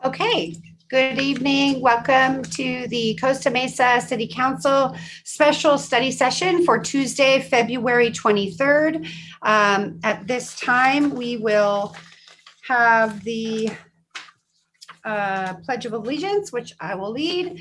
Okay, good evening. Welcome to the Costa Mesa City Council special study session for Tuesday, February 23rd. At this time, we will have the Pledge of Allegiance, which I will lead.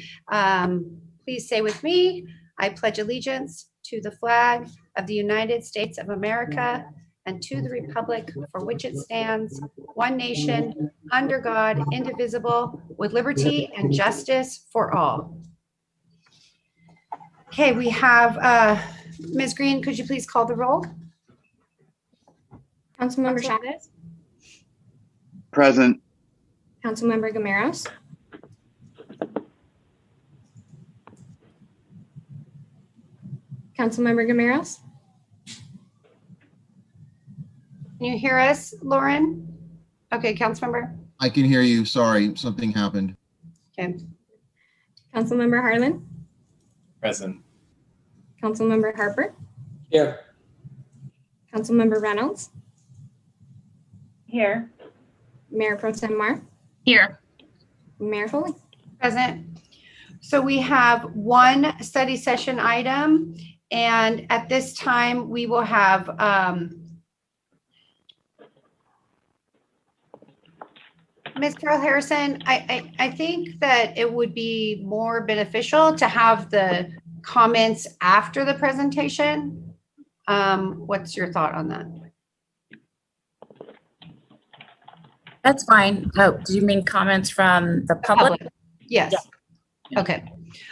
Please say with me, I pledge allegiance to the flag of the United States of America and to the republic for which it stands, one nation, under God, indivisible, with liberty and justice for all. Okay, we have Ms. Green, could you please call the roll? Councilmember Chavez. Present. Councilmember Gameros. Councilmember Gameros. Can you hear us, Lauren? Okay, Councilmember. I can hear you. Sorry, something happened. Okay. Councilmember Harlan. Present. Councilmember Harper. Here. Councilmember Reynolds. Here. Mayor Pro Tem Mar. Here. Mayor Foley. Present. So we have one study session item, and at this time we will have Ms. Carol Harrison. I think that it would be more beneficial to have the comments after the presentation. What's your thought on that? That's fine. Oh, do you mean comments from the public? Yes. Yeah.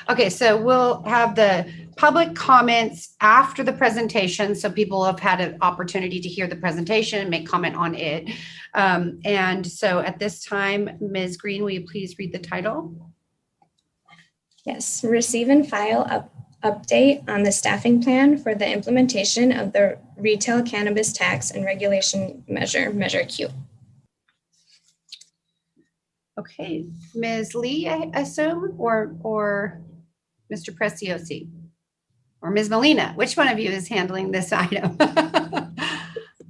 Okay, so we'll have the public comments after the presentation, so people have had an opportunity to hear the presentation and make comment on it. And so at this time, Ms. Green, will you please read the title? Yes, receive and file update on the staffing plan for the implementation of the retail cannabis tax and regulation measure, Measure Q. Okay, Ms. Lee, I assume, or Mr. Preciosi, or Ms. Molina. Which one of you is handling this item?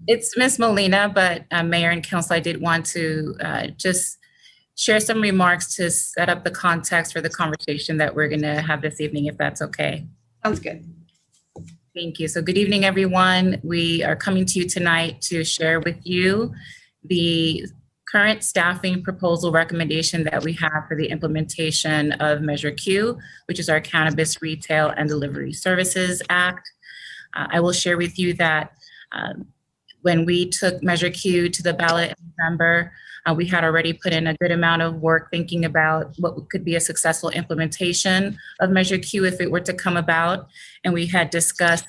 It's Ms. Molina, but Mayor and Council, I did want to just share some remarks to set up the context for the conversation that we're going to have this evening, if that's okay. Sounds good. Thank you. So good evening, everyone. We are coming to you tonight to share with you the current staffing proposal recommendation that we have for the implementation of Measure Q, which is our Cannabis Retail and Delivery Services Act. I will share with you that when we took Measure Q to the ballot in November, we had already put in a good amount of work thinking about what could be a successful implementation of Measure Q if it were to come about. And we had discussed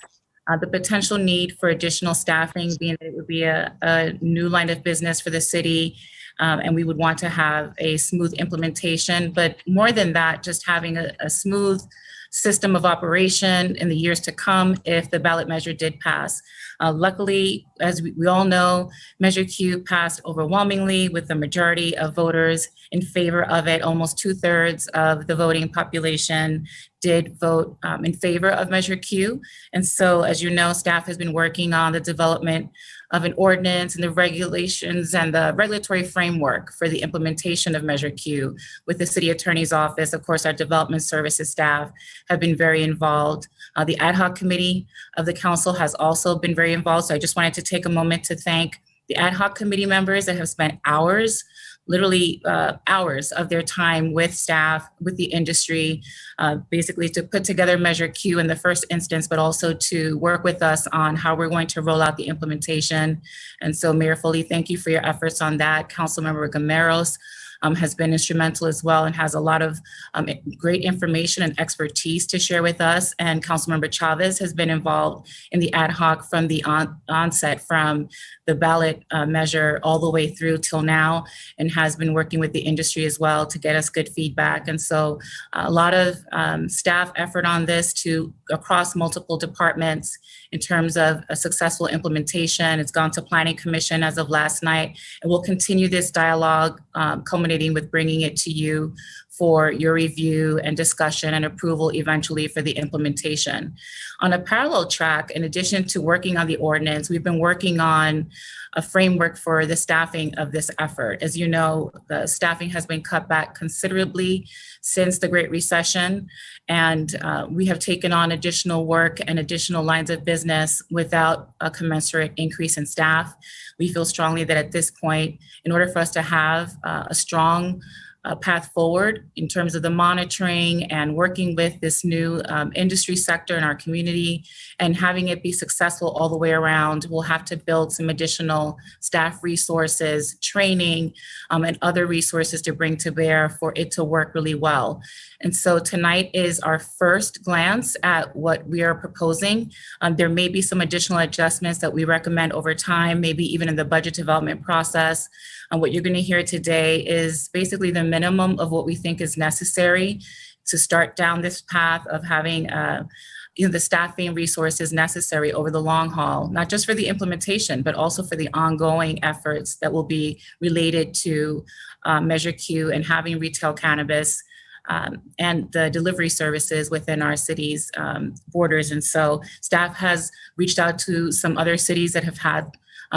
the potential need for additional staffing, being that it would be a new line of business for the city, and we would want to have a smooth implementation. But more than that, just having a smooth system of operation in the years to come if the ballot measure did pass. Luckily, as we all know, Measure Q passed overwhelmingly with the majority of voters in favor of it. Almost 2/3 of the voting population did vote in favor of Measure Q. And so, as you know, staff has been working on the development of an ordinance and the regulations and the regulatory framework for the implementation of Measure Q with the City Attorney's Office. Of course, our development services staff have been very involved. The ad hoc committee of the council has also been very involved. So I just wanted to take a moment to thank the ad hoc committee members that have spent hours, literally hours of their time with staff, with the industry, basically to put together Measure Q in the first instance, but also to work with us on how we're going to roll out the implementation. And so Mayor Foley, thank you for your efforts on that. Councilmember Gameros has been instrumental as well and has a lot of great information and expertise to share with us. And Councilmember Chavez has been involved in the ad hoc from the onset, from the ballot measure all the way through till now, and has been working with the industry as well to get us good feedback. And so a lot of staff effort on this across multiple departments in terms of a successful implementation. It's gone to Planning Commission as of last night, and we'll continue this dialogue, culminating with bringing it to you for your review and discussion and approval eventually for the implementation. On a parallel track, in addition to working on the ordinance, we've been working on a framework for the staffing of this effort. As you know, the staffing has been cut back considerably since the Great Recession, and we have taken on additional work and additional lines of business without a commensurate increase in staff. We feel strongly that at this point, in order for us to have a strong path forward in terms of the monitoring and working with this new industry sector in our community and having it be successful all the way around, we'll have to build some additional staff resources, training, and other resources to bring to bear for it to work really well. And so tonight is our first glance at what we are proposing. There may be some additional adjustments that we recommend over time, maybe even in the budget development process. And what you're going to hear today is basically the minimum of what we think is necessary to start down this path of having the staffing resources necessary over the long haul, not just for the implementation, but also for the ongoing efforts that will be related to Measure Q and having retail cannabis and the delivery services within our city's borders. And so staff has reached out to some other cities that have had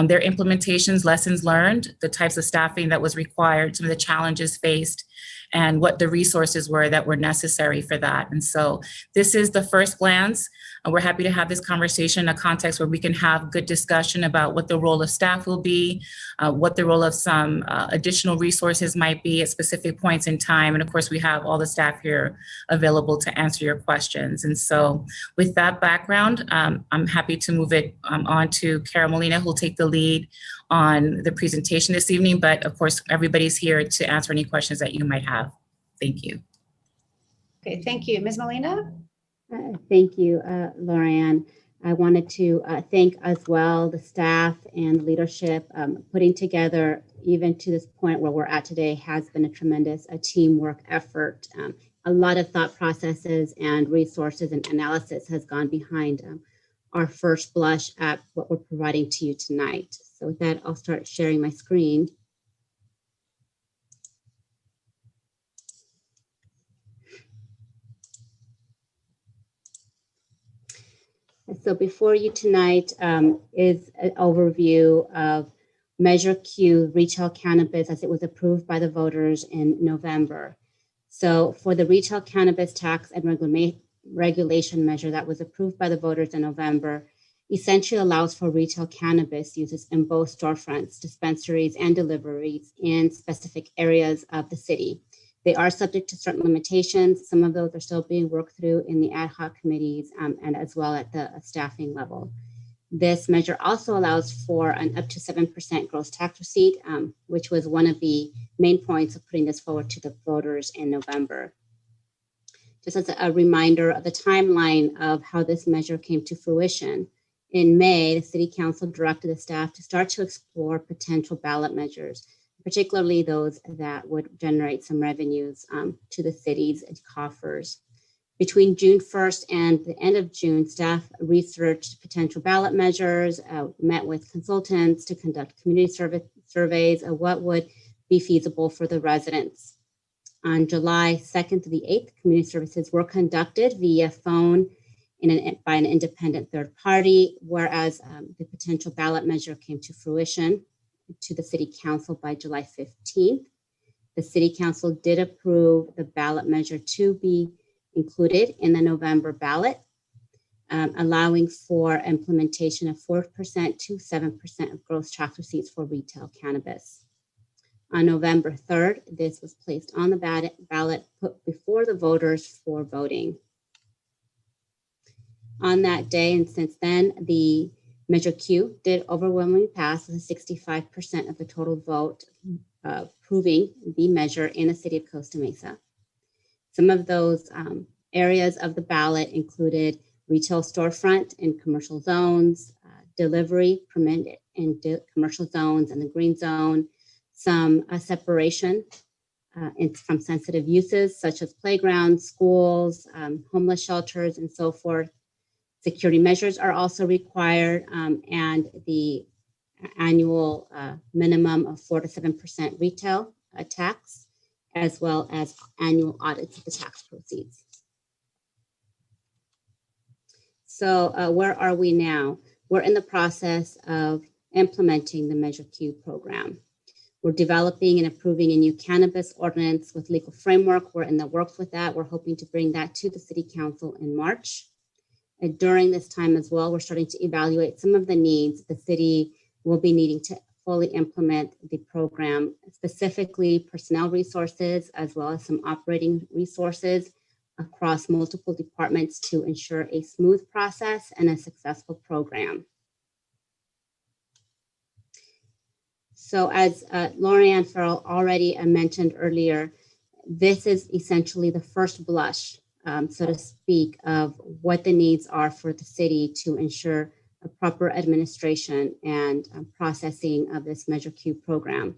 their implementations, lessons learned, the types of staffing that was required, some of the challenges faced, and what the resources were that were necessary for that. And so this is the first glance. We're happy to have this conversation in a context where we can have good discussion about what the role of staff will be, what the role of some additional resources might be at specific points in time. And of course, we have all the staff here available to answer your questions. And so with that background, I'm happy to move it on to Carol Molina, who will take the lead on the presentation this evening. But of course, everybody's here to answer any questions that you might have. Thank you. Okay, thank you. Ms. Molina? Thank you, Lorianne. I wanted to thank as well the staff and leadership. Putting together, even to this point where we're at today, has been a tremendous teamwork effort. A lot of thought processes and resources and analysis has gone behind our first blush at what we're providing to you tonight. So with that, I'll start sharing my screen. So before you tonight is an overview of Measure Q retail cannabis as it was approved by the voters in November. So for the retail cannabis tax and regulation measure that was approved by the voters in November, essentially allows for retail cannabis uses in both storefronts, dispensaries, and deliveries in specific areas of the city. They are subject to certain limitations. Some of those are still being worked through in the ad hoc committees and as well at the staffing level. This measure also allows for an up to 7% gross tax receipt, which was one of the main points of putting this forward to the voters in November. Just as a reminder of the timeline of how this measure came to fruition, in May, the City Council directed the staff to start to explore potential ballot measures, particularly those that would generate some revenues to the city's coffers. Between June 1st and the end of June, staff researched potential ballot measures, met with consultants to conduct community surveys of what would be feasible for the residents. On July 2nd to the 8th, community services were conducted via phone by an independent third party, whereas the potential ballot measure came to fruition to the City Council by July 15th. The City Council did approve the ballot measure to be included in the November ballot, allowing for implementation of 4% to 7% of gross tax receipts for retail cannabis. On November 3rd, this was placed on the ballot put before the voters for voting. On that day, and since then, the Measure Q did overwhelmingly pass with 65% of the total vote approving the measure in the city of Costa Mesa. Some of those areas of the ballot included retail storefront in commercial zones, delivery permitted in commercial zones and the green zone, some separation from sensitive uses such as playgrounds, schools, homeless shelters, and so forth. Security measures are also required, and the annual minimum of 4 to 7% retail tax as well as annual audits of the tax proceeds. So where are we now? We're in the process of implementing the Measure Q program. We're developing and approving a new cannabis ordinance with legal framework. We're in the works with that. We're hoping to bring that to the City Council in March. And during this time as well, we're starting to evaluate some of the needs the city will be needing to fully implement the program, specifically personnel resources, as well as some operating resources across multiple departments to ensure a smooth process and a successful program. So as Lorianne Farrell already mentioned earlier, this is essentially the first blush, so to speak, of what the needs are for the city to ensure a proper administration and processing of this Measure Q program.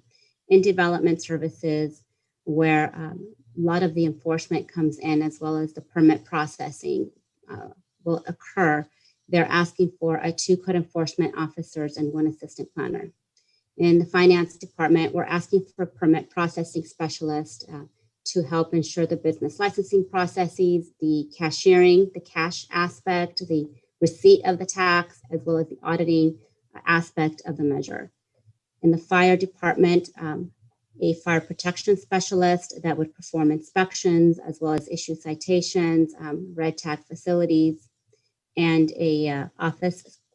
In development services, where a lot of the enforcement comes in, as well as the permit processing will occur, they're asking for 2 code enforcement officers and 1 assistant planner. In the finance department, we're asking for a permit processing specialist to help ensure the business licensing processes, the cashiering, the cash aspect, the receipt of the tax, as well as the auditing aspect of the measure. In the fire department, a fire protection specialist that would perform inspections, as well as issue citations, red tag facilities, and a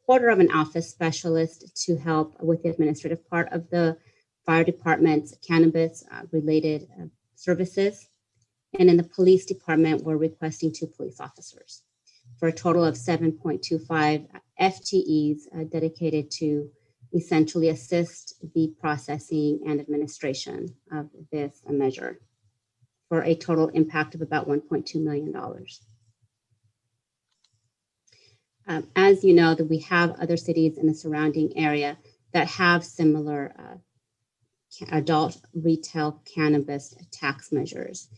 quarter of an office specialist to help with the administrative part of the fire department's cannabis related services. And in the police department, we're requesting 2 police officers for a total of 7.25 FTEs dedicated to essentially assist the processing and administration of this measure for a total impact of about $1.2 million. As you know, that we have other cities in the surrounding area that have similar adult retail cannabis tax measures.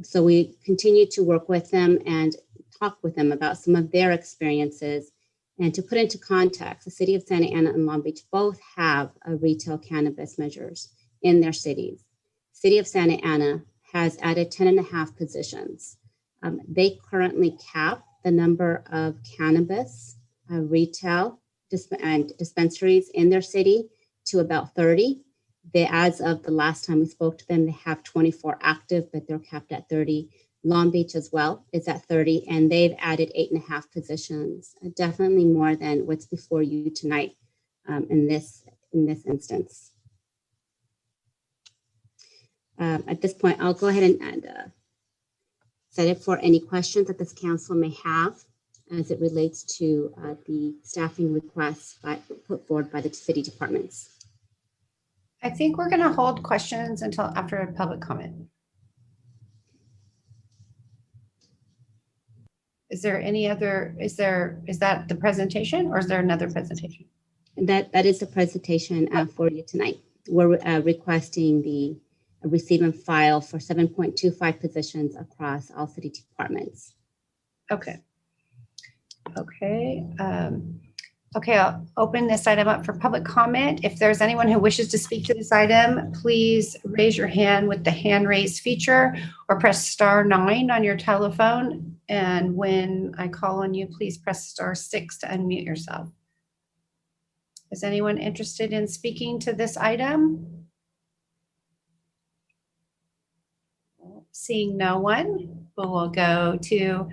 So we continue to work with them and talk with them about some of their experiences. And to put into context, the city of Santa Ana and Long Beach both have retail cannabis measures in their cities. City of Santa Ana has added 10.5 positions. They currently cap the number of cannabis retail and dispensaries in their city to about 30. As of the last time we spoke to them, they have 24 active, but they're capped at 30. Long Beach as well is at 30, and they've added 8.5 positions, definitely more than what's before you tonight in this instance. At this point, I'll go ahead and set it for any questions that this council may have as it relates to the staffing requests put forward by the city departments. I think we're going to hold questions until after public comment. Is there any other, is that the presentation or is there another presentation? That is the presentation for you tonight. We're requesting the receive and file for 7.25 positions across all city departments. Okay. Okay, I'll open this item up for public comment. If there's anyone who wishes to speak to this item, please raise your hand with the hand raise feature or press *9 on your telephone. And when I call on you, please press *6 to unmute yourself. Is anyone interested in speaking to this item? Seeing no one, we will go to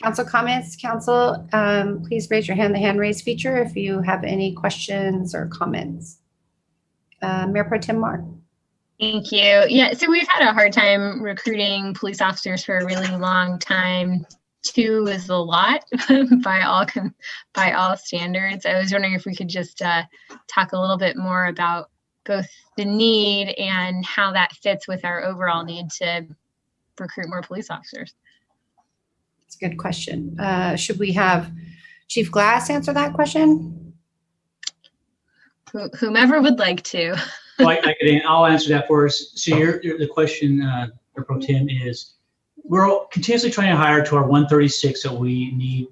council comments. Council, please raise your hand, the hand raise feature, if you have any questions or comments. Mayor Pro Tem Mark. Thank you. Yeah, so we've had a hard time recruiting police officers for a really long time. 2 is a lot by all standards. I was wondering if we could just talk a little bit more about both the need and how that fits with our overall need to recruit more police officers. It's a good question. Should we have Chief Glass answer that question? Whomever would like to. Well, I'll answer that for us. So the question, Pro Tem, is we're continuously trying to hire to our 136 that we need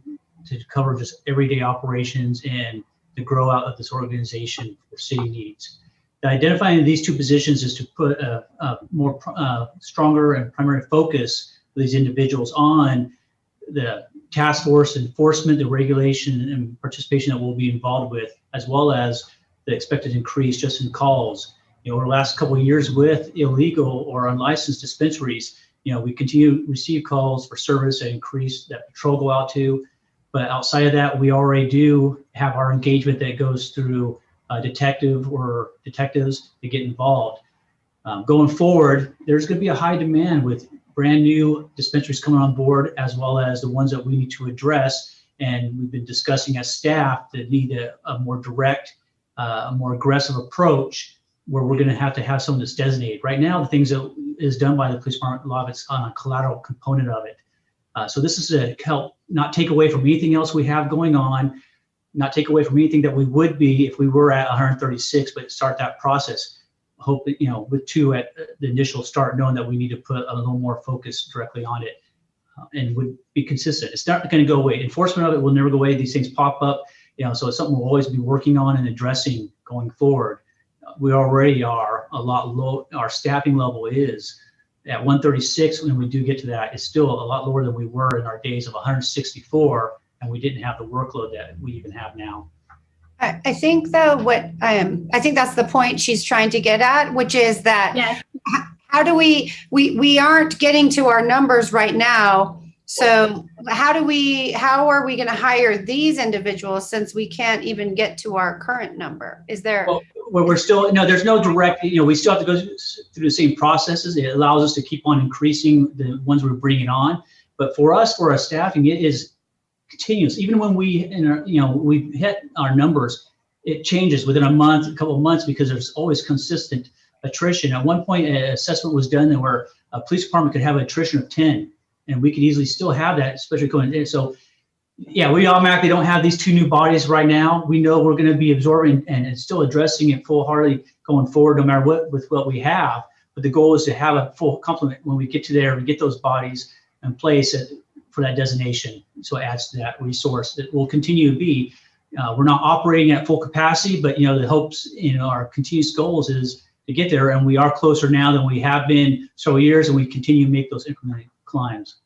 to cover just everyday operations and the grow out of this organization for city needs. Identifying these two positions is to put a more stronger and primary focus for these individuals on the task force enforcement, the regulation and participation that we'll be involved with, as well as the expected increase just in calls. Over the last couple of years with illegal or unlicensed dispensaries, we continue to receive calls for service that increase that patrol go out to. But outside of that, we already do have our engagement that goes through detective or detectives to get involved. Going forward, there's going to be a high demand with brand new dispensaries coming on board, as well as the ones that we need to address. And we've been discussing as staff that need a more direct, a more aggressive approach, where we're going to have someone that's designated. Right now, the things that is done by the police department, a lot of it's on a collateral component of it. So this is to help not take away from anything else we have going on, not take away from anything that we would be if we were at 136, but start that process. Hope that, with two at the initial start, knowing that we need to put a little more focus directly on it and would be consistent. It's not going to go away. Enforcement of it will never go away. These things pop up, so it's something we'll always be working on and addressing going forward. We already are a lot low. Our staffing level is at 136. When we do get to that, it's still a lot lower than we were in our days of 164, and we didn't have the workload that we even have now. I think though I think that's the point she's trying to get at, which is that Yes. how do we aren't getting to our numbers right now. So how are we going to hire these individuals since we can't even get to our current number? Is there? Well, we're still, there's no direct, we still have to go through the same processes. It allows us to keep on increasing the ones we're bringing on. But for us, for our staffing, it is continuous. Even when we hit our numbers, it changes within a month, a couple of months, because there's always consistent attrition. At one point, an assessment was done where a police department could have an attrition of 10, and we could easily still have that, especially going in. So yeah, we automatically don't have these two new bodies right now. We know we're going to be absorbing and still addressing it full-heartedly going forward, no matter what we have. But the goal is to have a full complement when we get to there, we get those bodies in place for that designation. So it adds to that resource that will continue to be. We're not operating at full capacity, but the hopes, our continuous goals is to get there, and we are closer now than we have been several years, and we continue to make those incremental climbs.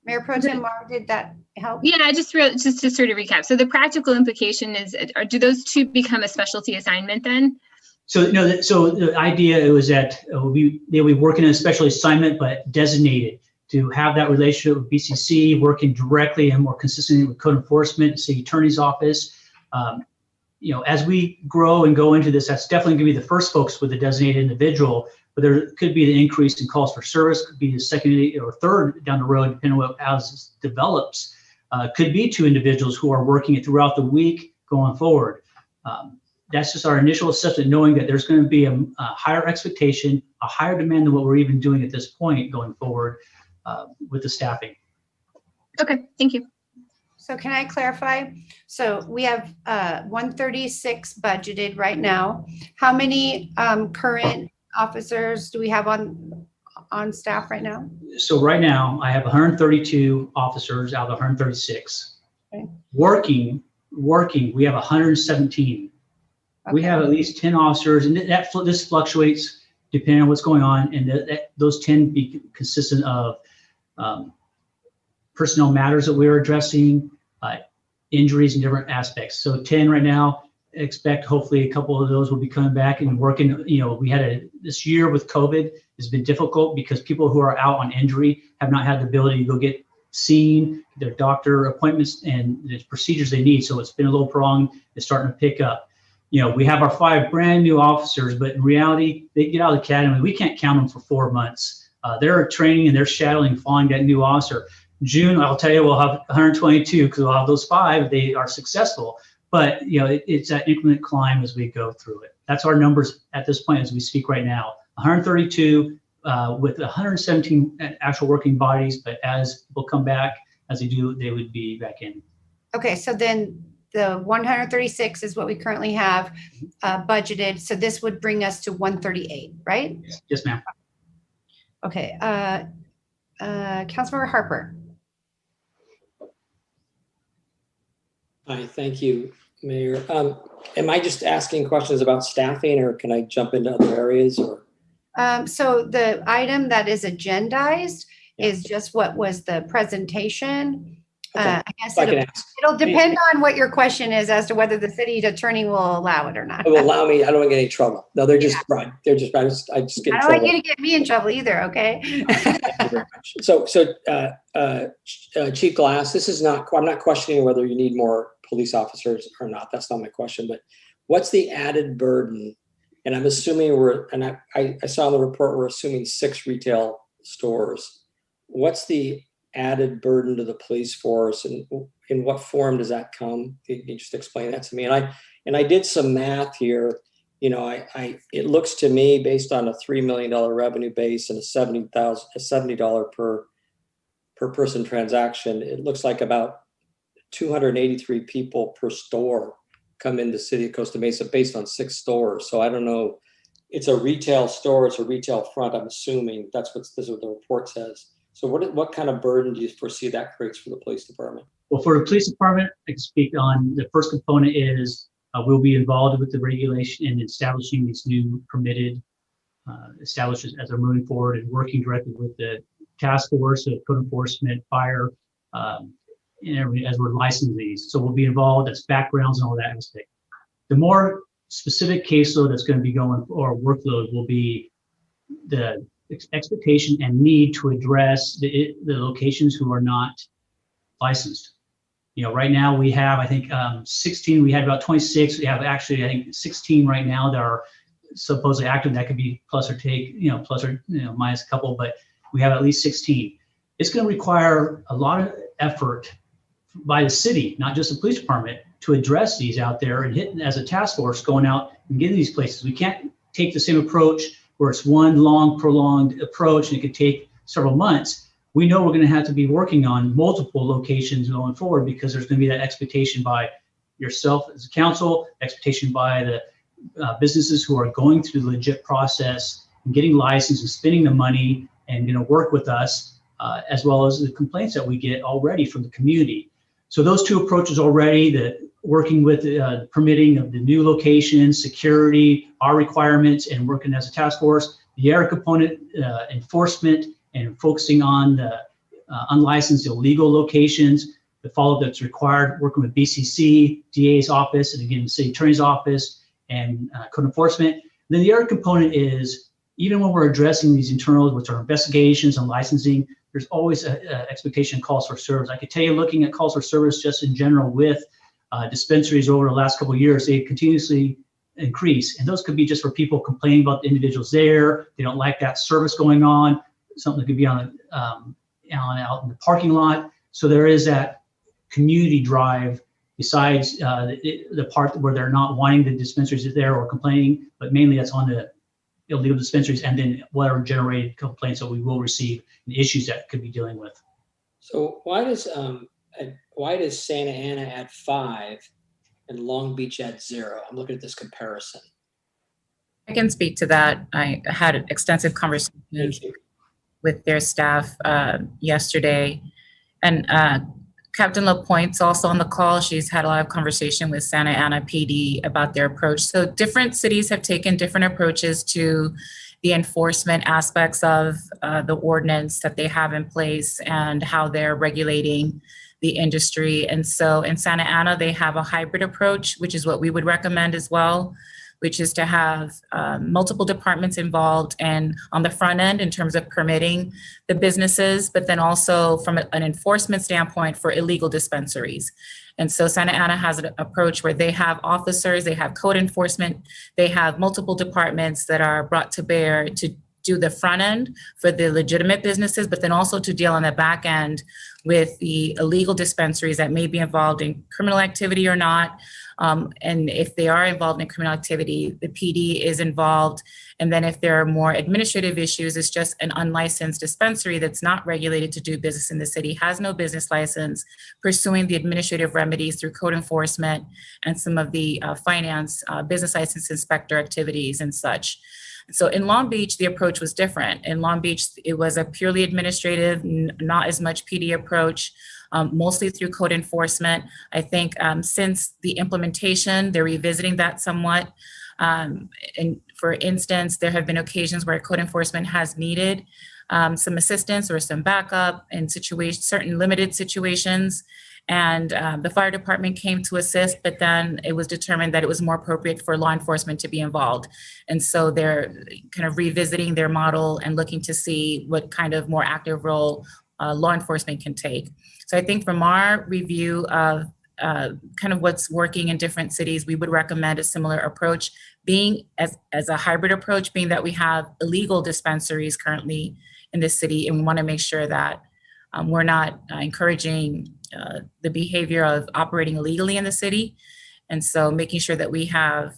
Mayor Pro Tem Mar, did that help? Yeah, just to sort of recap. So the practical implication is, do those two become a specialty assignment then? So so the idea was that they'll be working in a special assignment, but designated to have that relationship with BCC, working directly and more consistently with code enforcement, city attorney's office. As we grow and go into this, that's definitely going to be the first focus with a designated individual. But there could be an increase in calls for service, could be the second or third down the road, depending on how this develops. Could be two individuals who are working it throughout the week going forward. That's just our initial assessment, knowing that there's going to be a higher expectation, a higher demand than what we're even doing at this point going forward with the staffing. Okay, thank you. So can I clarify? So we have 136 budgeted right now. How many current officers do we have on staff right now? So right now, I have 132 officers out of 136. Okay. Working, we have 117. Okay. We have at least 10 officers, and this fluctuates depending on what's going on, and those tend to be consistent of personnel matters that we're addressing, injuries and different aspects. So 10 right now. Expect hopefully a couple of those will be coming back and working. We had this year with COVID has been difficult because people who are out on injury have not had the ability to go get seen, their doctor appointments and the procedures they need. So it's been a little prolonged. It's starting to pick up. We have our 5 brand new officers, but in reality, they get out of the academy. We can't count them for 4 months. They're training and they're shadowing, following that new officer. June, I'll tell you, we'll have 122 because we'll have those 5 if they are successful. But it's that increment climb as we go through it. That's our numbers at this point as we speak right now. 132 with 117 actual working bodies, but as people come back, as they do, they would be back in. Okay, so then the 136 is what we currently have budgeted. So this would bring us to 138, right? Yes, ma'am. Okay, Councilmember Harper. Hi, thank you. Mayor. Am I just asking questions about staffing, or can I jump into other areas? Or So the item that is agendized is just what was the presentation. Okay. I guess if I can ask, it'll depend on what your question is as to whether the city attorney will allow it or not. it will allow me. I don't want to get any trouble. No, they're just right. They're just. I just get in I don't want trouble. you to get me in trouble either, okay? Thank you very much. So, Chief Glass, this is not. I'm not questioning whether you need more police officers or not. That's not my question. But what's the added burden? And I'm assuming I saw in the report we're assuming 6 retail stores. What's the added burden to the police force, and in what form does that come? Can you just explain that to me? And I did some math here. You know, it looks to me, based on a $3 million revenue base and a $70 per person transaction, it looks like about 283 people per store come into City of Costa Mesa based on 6 stores. So I don't know. It's a retail store. It's a retail front. I'm assuming this is what the report says. So what kind of burden do you foresee that creates for the police department? Well, for the police department, I can speak on the first component is we'll be involved with the regulation and establishing these new permitted establishments as they're moving forward, and working directly with the task force of code enforcement, fire, and everything as we're licensing these. So we'll be involved as backgrounds and all that aspect. The more specific caseload that's going to be going, or workload, will be the expectation and need to address the locations who are not licensed. You know, right now we have, I think, 16. We had about 26. We have actually, I think, 16 right now that are supposedly active. That could be plus or minus a couple, but we have at least 16. It's going to require a lot of effort by the city, not just the police department, to address these out there and hit as a task force going out and getting these places. We can't take the same approach where it's one long, prolonged approach and it could take several months. We know we're going to have to be working on multiple locations going forward, because there's going to be that expectation by yourself as a council, expectation by the businesses who are going through the legit process and getting licensed and spending the money and going to work with us, as well as the complaints that we get already from the community. So those two approaches already, the working with the permitting of the new locations, security, our requirements, and working as a task force, the other component, enforcement, and focusing on the unlicensed illegal locations, the follow-up that's required, working with BCC, DA's office, and again, the city attorney's office, and code enforcement. Then the other component is, even when we're addressing these internals, which are investigations and licensing, there's always an expectation of calls for service. I could tell you, looking at calls for service just in general with dispensaries over the last couple of years, they continuously increase. And those could be just for people complaining about the individuals there. They don't like that service going on. Something that could be out in the parking lot. So there is that community drive besides the part where they're not wanting the dispensaries there or complaining, but mainly that's on the illegal dispensaries, and then whatever generated complaints that we will receive and issues that could be dealing with. So why does Santa Ana at 5 and Long Beach at 0? I'm looking at this comparison. I can speak to that. I had extensive conversations with their staff yesterday, and Captain LaPointe's also on the call. She's had a lot of conversation with Santa Ana PD about their approach. So different cities have taken different approaches to the enforcement aspects of the ordinance that they have in place and how they're regulating the industry. And so in Santa Ana, they have a hybrid approach, which is what we would recommend as well, which is to have multiple departments involved and on the front end in terms of permitting the businesses, but then also from an enforcement standpoint for illegal dispensaries. And so Santa Ana has an approach where they have officers, they have code enforcement, they have multiple departments that are brought to bear to do the front end for the legitimate businesses, but then also to deal on the back end with the illegal dispensaries that may be involved in criminal activity or not. And if they are involved in criminal activity, the PD is involved. And then if there are more administrative issues, it's just an unlicensed dispensary that's not regulated to do business in the city, has no business license, pursuing the administrative remedies through code enforcement and some of the finance, business license inspector activities and such. So in Long Beach, the approach was different. In Long Beach, it was a purely administrative, not as much PD approach. mostly through code enforcement. I think since the implementation, they're revisiting that somewhat. And for instance, there have been occasions where code enforcement has needed some assistance or some backup in certain limited situations. And the fire department came to assist, but then it was determined that it was more appropriate for law enforcement to be involved. And so they're kind of revisiting their model and looking to see what kind of more active role law enforcement can take. So I think from our review of kind of what's working in different cities, we would recommend a similar approach, being as a hybrid approach, being that we have illegal dispensaries currently in this city, and we want to make sure that we're not encouraging the behavior of operating illegally in the city. And so making sure that we have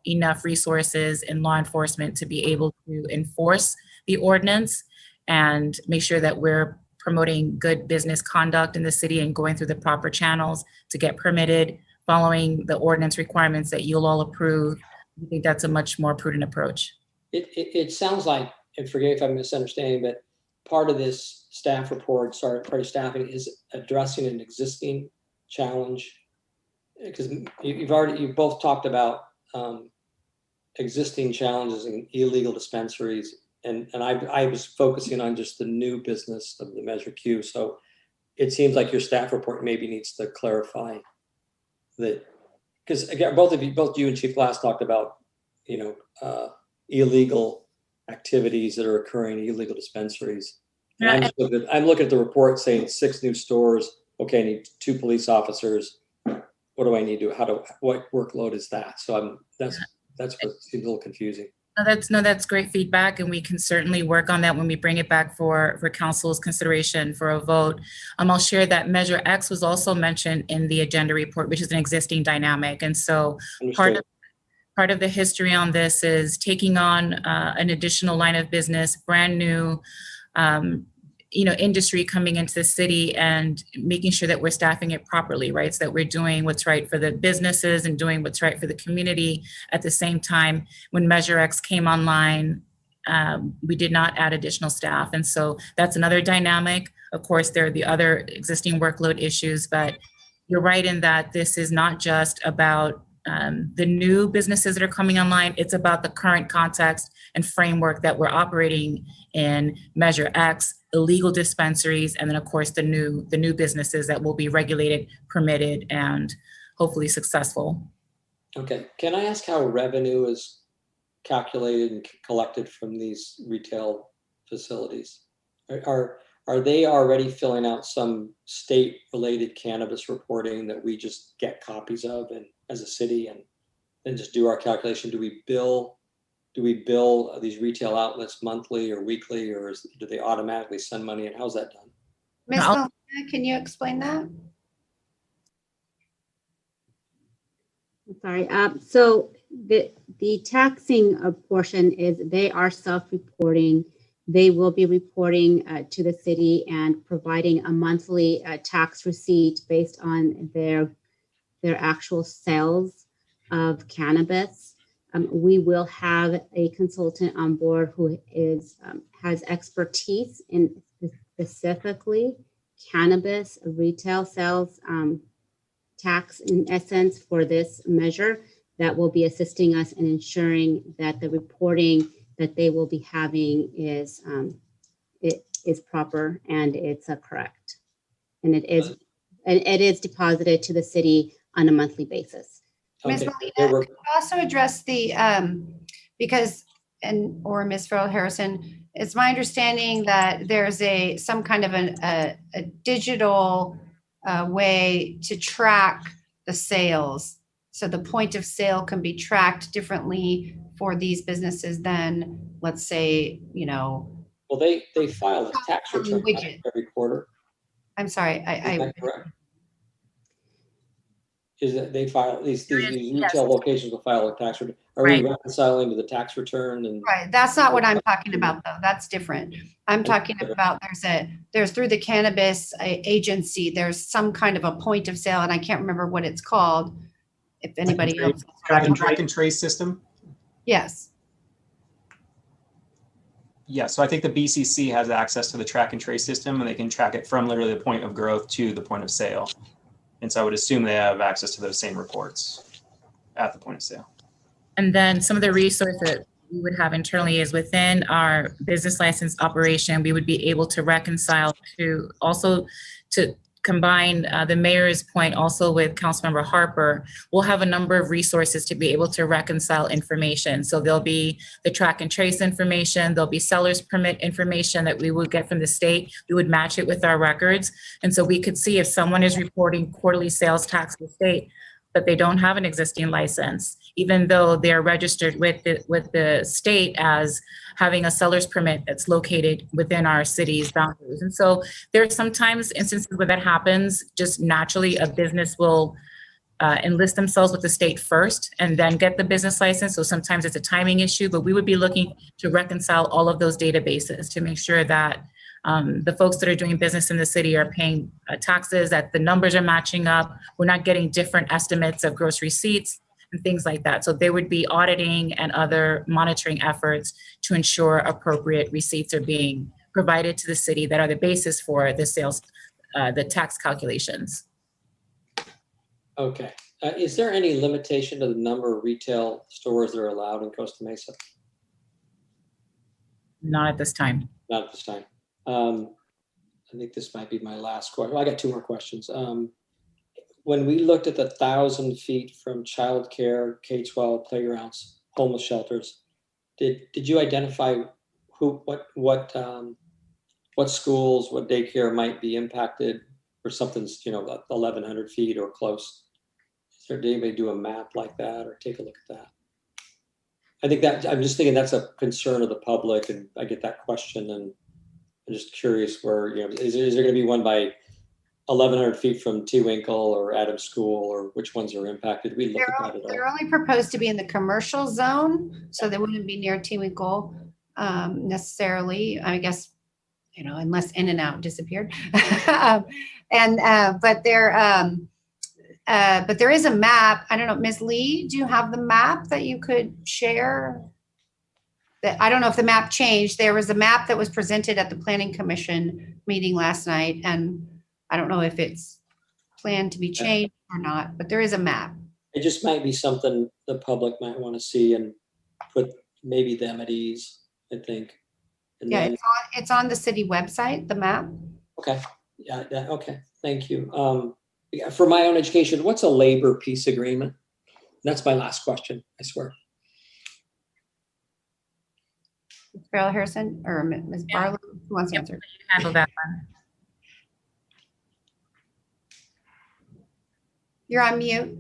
enough resources in law enforcement to be able to enforce the ordinance and make sure that we're promoting good business conduct in the city and going through the proper channels to get permitted, following the ordinance requirements that you'll all approve. I think that's a much more prudent approach. It sounds like, and forgive me if I'm misunderstanding, but part of this staff report, part of staffing is addressing an existing challenge. Because you've both talked about existing challenges in illegal dispensaries. And I was focusing on just the new business of the Measure Q. So it seems like your staff report maybe needs to clarify that, because again, both you and Chief Glass talked about, illegal activities that are occurring, illegal dispensaries. And I'm looking at the report saying 6 new stores. Okay, I need 2 police officers. What do I need to do? What workload is that? So that's what seems a little confusing. That's great feedback, and we can certainly work on that when we bring it back for council's consideration for a vote. I'll share that Measure X was also mentioned in the agenda report, which is an existing dynamic. And so part of the history on this is taking on an additional line of business, brand new, industry coming into the city, and making sure that we're staffing it properly, right? So that we're doing what's right for the businesses and doing what's right for the community. At the same time, when Measure X came online, we did not add additional staff. And so that's another dynamic. Of course, there are the other existing workload issues, but you're right in that this is not just about the new businesses that are coming online. It's about the current context and framework that we're operating in Measure X, illegal dispensaries, and then of course the new businesses that will be regulated, permitted, and hopefully successful. Okay, can I ask how revenue is calculated and collected from these retail facilities? Are they already filling out some state-related cannabis reporting that we just get copies of and as a city and then just do our calculation? Do we bill these retail outlets monthly or weekly, or do they automatically send money in? How's that done? Ms. Molina, can you explain that? I'm sorry. So the taxing portion is they are self-reporting. They will be reporting to the city and providing a monthly tax receipt based on their actual sales of cannabis. We will have a consultant on board who has expertise in specifically cannabis retail sales tax, in essence, for this measure, that will be assisting us in ensuring that the reporting that they will be having is proper and it's correct, and it is deposited to the city on a monthly basis. Ms. Molina, could you also address the or Ms. Farrell Harrison? It's my understanding that there's some kind of a digital way to track the sales, so the point of sale can be tracked differently for these businesses than, let's say, Well, they file a tax return every quarter. I'm sorry, Is that correct? Is that they file these retail locations will file a tax return? Are we reconciling to the tax return? Right, that's not what I'm talking about, though. That's different. I'm talking about there's through the cannabis agency, there's some kind of a point of sale, and I can't remember what it's called. If anybody else, track and trace system. Yes. Yeah, so I think the BCC has access to the track and trace system, and they can track it from literally the point of growth to the point of sale. And so I would assume they have access to those same reports at the point of sale. And then some of the resources that we would have internally is within our business license operation, we would be able to reconcile to combine the mayor's point also with Councilmember Harper. We'll have a number of resources to be able to reconcile information. So there'll be the track and trace information, there'll be seller's permit information that we would get from the state. We would match it with our records. And so we could see if someone is reporting quarterly sales tax to the state, but they don't have an existing license, even though they're registered with the state as having a seller's permit that's located within our city's boundaries. And so there are sometimes instances where that happens, just naturally a business will enlist themselves with the state first and then get the business license. So sometimes it's a timing issue, but we would be looking to reconcile all of those databases to make sure that the folks that are doing business in the city are paying taxes, that the numbers are matching up. We're not getting different estimates of gross receipts and things like that. So there would be auditing and other monitoring efforts to ensure appropriate receipts are being provided to the city that are the basis for the sales, the tax calculations. Okay. Is there any limitation to the number of retail stores that are allowed in Costa Mesa? Not at this time. Not at this time. I think this might be my last question. Well, I got two more questions. When we looked at the 1,000 feet from childcare, K-12 playgrounds, homeless shelters, did you identify what schools, what daycare might be impacted, or something's 1,100 feet or close? Did anybody do a map like that or take a look at that? I think that I'm just thinking that's a concern of the public, and I get that question, and I'm just curious where, is there going to be one by 1,100 feet from Tewinkle or Adams School, or which ones are impacted? We look at that at all. They're only proposed to be in the commercial zone, so they wouldn't be near Tewinkle necessarily, I guess, unless In-N-Out disappeared. But there is a map. I don't know, Ms. Lee, do you have the map that you could share? I don't know if the map changed. There was a map that was presented at the Planning Commission meeting last night, and I don't know if it's planned to be changed or not, but there is a map. It just might be something the public might want to see and put maybe them at ease, I think. And Yeah, then, it's on the city website, the map. okay. Yeah. Okay. Thank you. For my own education, what's a labor peace agreement? That's my last question, I swear. Carol Harrison or Ms. Barlow, who wants to answer? Handle that one. You're on mute.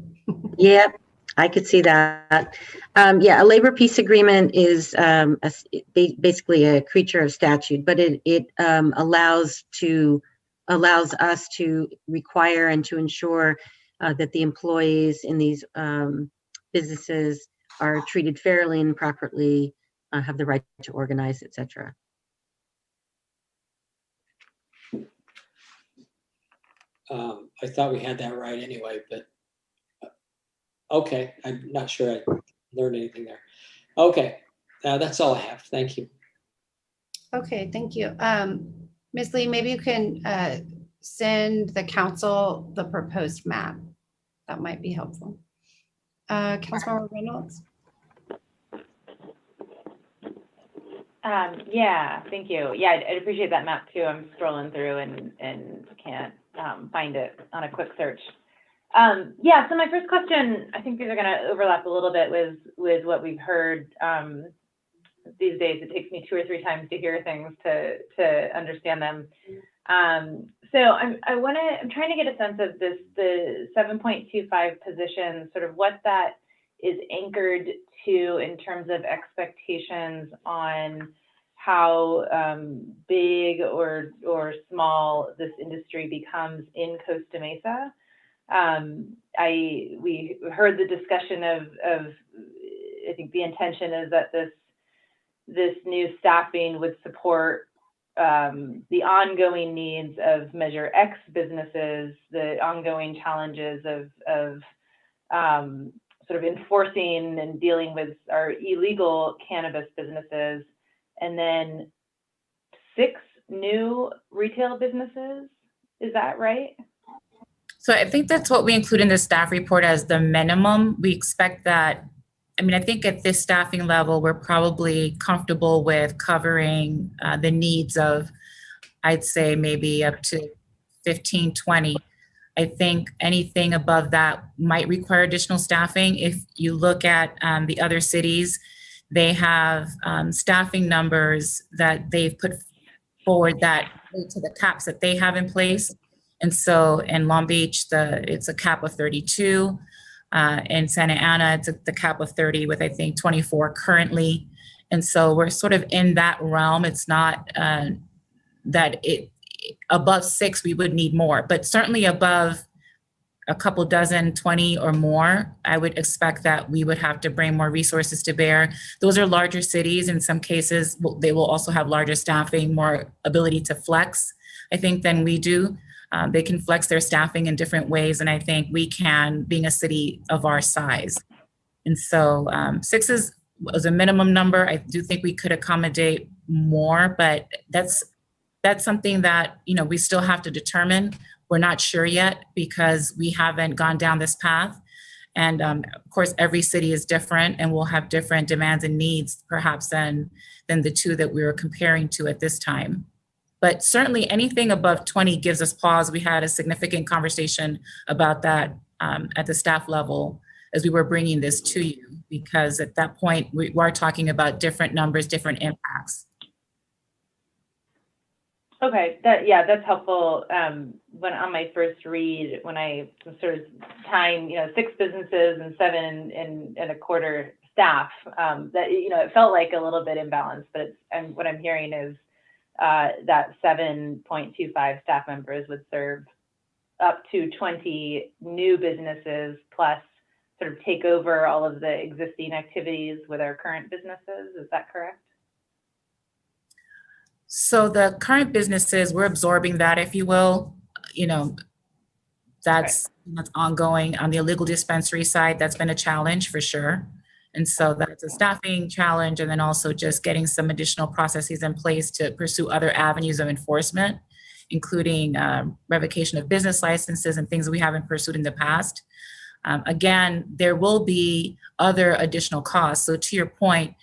Yep, I could see that. Yeah, a labor peace agreement is basically a creature of statute, but it allows us to require and to ensure that the employees in these businesses are treated fairly and properly, have the right to organize, etc. I thought we had that right anyway, but okay. I'm not sure I learned anything there. Okay, that's all I have. Thank you. Okay, thank you. Ms. Lee, maybe you can send the council the proposed map. That might be helpful. Councilmember Reynolds. Yeah, thank you. Yeah, I'd appreciate that map too. I'm scrolling through and can't find it on a quick search. Yeah, so my first question, I think these are going to overlap a little bit with what we've heard these days. It takes me 2 or 3 times to hear things to understand them. So I'm trying to get a sense of the 7.25 position, sort of what that is anchored to in terms of expectations on how big or small this industry becomes in Costa Mesa. We heard the discussion of I think the intention is that this new staffing would support the ongoing needs of Measure X businesses, the ongoing challenges of sort of enforcing and dealing with our illegal cannabis businesses, and then 6 new retail businesses. Is that right? So I think that's what we include in the staff report as the minimum. We expect that, I mean, I think at this staffing level, we're probably comfortable with covering the needs of, I'd say maybe up to 15, 20. I think anything above that might require additional staffing. If you look at the other cities, they have staffing numbers that they've put forward that relate to the caps that they have in place. And so in Long Beach, it's a cap of 32. In Santa Ana, it's the cap of 30 with, I think, 24 currently. And so we're sort of in that realm. It's not that it above 6, we would need more, but certainly above a couple dozen, 20 or more, I would expect that we would have to bring more resources to bear. Those are larger cities. In some cases, they will also have larger staffing, more ability to flex, I think, than we do. They can flex their staffing in different ways. And I think we can, being a city of our size. And so 6 was a minimum number. I do think we could accommodate more, but that's something that, you know, we still have to determine. We're not sure yet because we haven't gone down this path. And of course, every city is different and will have different demands and needs perhaps than the 2 that we were comparing to at this time. But certainly anything above 20 gives us pause. We had a significant conversation about that at the staff level as we were bringing this to you, because at that point we are talking about different numbers, different impacts. Okay, that's helpful. When on my first read, when I was sort of tying, 6 businesses and 7 and a quarter staff, that, it felt like a little bit imbalanced, but and what I'm hearing is that 7.25 staff members would serve up to 20 new businesses plus sort of take over all of the existing activities with our current businesses. Is that correct? So the current businesses, we're absorbing that, if you will, that's ongoing. On the illegal dispensary side, that's been a challenge for sure. And so that's a staffing challenge, and then also just getting some additional processes in place to pursue other avenues of enforcement, including revocation of business licenses and things that we haven't pursued in the past. Again, there will be other additional costs. So to your point,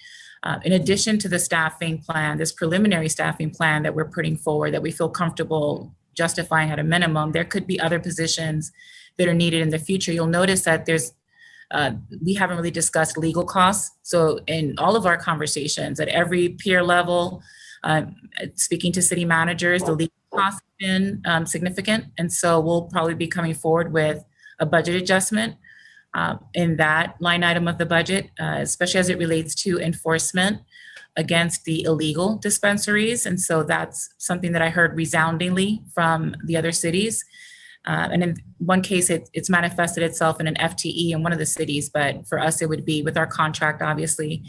in addition to the staffing plan, this preliminary staffing plan that we're putting forward that we feel comfortable justifying at a minimum, there could be other positions that are needed in the future. You'll notice that we haven't really discussed legal costs. So in all of our conversations at every peer level, speaking to city managers, the legal costs have been significant. And so we'll probably be coming forward with a budget adjustment in that line item of the budget, especially as it relates to enforcement against the illegal dispensaries. And so that's something that I heard resoundingly from the other cities. And in one case, it's manifested itself in an FTE in one of the cities, but for us, it would be with our contract, obviously.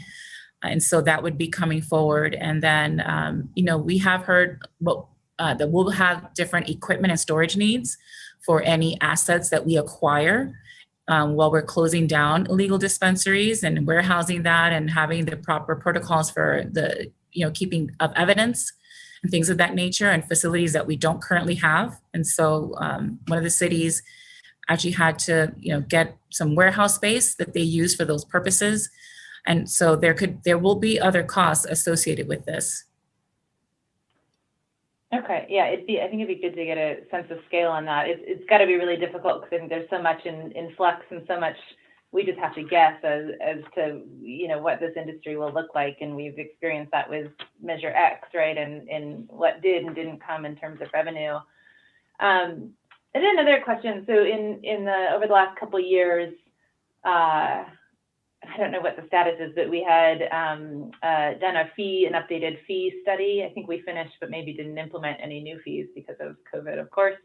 And so that would be coming forward. And then, we have heard that we'll have different equipment and storage needs for any assets that we acquire while we're closing down illegal dispensaries and warehousing that and having the proper protocols for the, keeping of evidence and things of that nature and facilities that we don't currently have. And so one of the cities actually had to, get some warehouse space that they use for those purposes. And so there will be other costs associated with this. Okay, yeah, I think it'd be good to get a sense of scale on that. It's got to be really difficult because I think there's so much in flux and so much we just have to guess as to what this industry will look like, and we've experienced that with Measure X, right? And what did and didn't come in terms of revenue. And then another question. So over the last couple of years, I don't know what the status is, but we had done an updated fee study. I think we finished, but maybe didn't implement any new fees because of COVID, of course.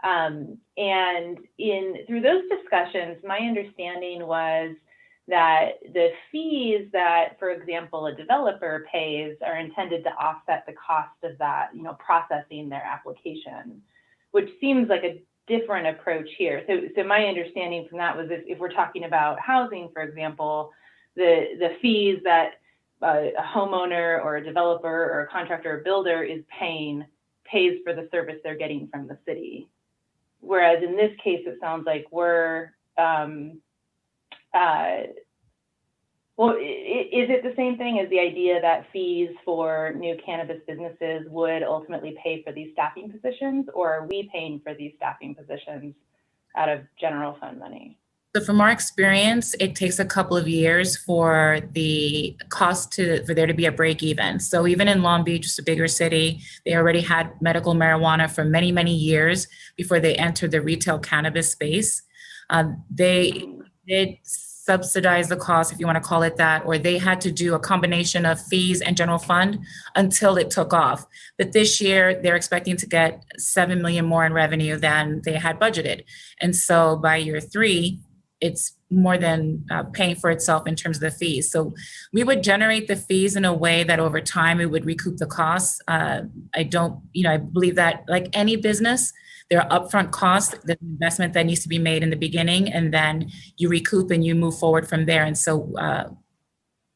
And through those discussions, my understanding was that the fees that, for example, a developer pays are intended to offset the cost of that, processing their application, which seems like a different approach here. So my understanding from that was if we're talking about housing, for example, the fees that a homeowner or a developer or a contractor or builder is pays for the service they're getting from the city. Whereas in this case, it sounds like we're, well, is it the same thing as the idea that fees for new cannabis businesses would ultimately pay for these staffing positions, or are we paying for these staffing positions out of general fund money? So from our experience, it takes a couple of years for the cost for there to be a break even. So even in Long Beach, it's a bigger city, they already had medical marijuana for many, many years before they entered the retail cannabis space. They did subsidize the cost, if you want to call it that, or they had to do a combination of fees and general fund until it took off. But this year, they're expecting to get 7 million more in revenue than they had budgeted. And so by year 3, it's more than paying for itself in terms of the fees. So we would generate the fees in a way that over time it would recoup the costs. I believe that like any business, there are upfront costs, the investment that needs to be made in the beginning, and then you recoup and you move forward from there. And so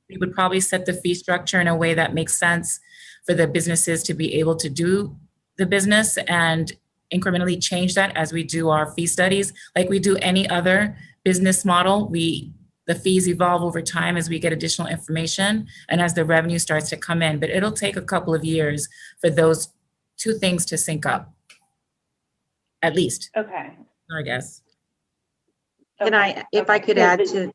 we would probably set the fee structure in a way that makes sense for the businesses to be able to do the business and incrementally change that as we do our fee studies. Like we do any other business model, the fees evolve over time as we get additional information and as the revenue starts to come in. But it'll take a couple of years for those two things to sync up. At least. Okay. I guess. Can I, if I could add to,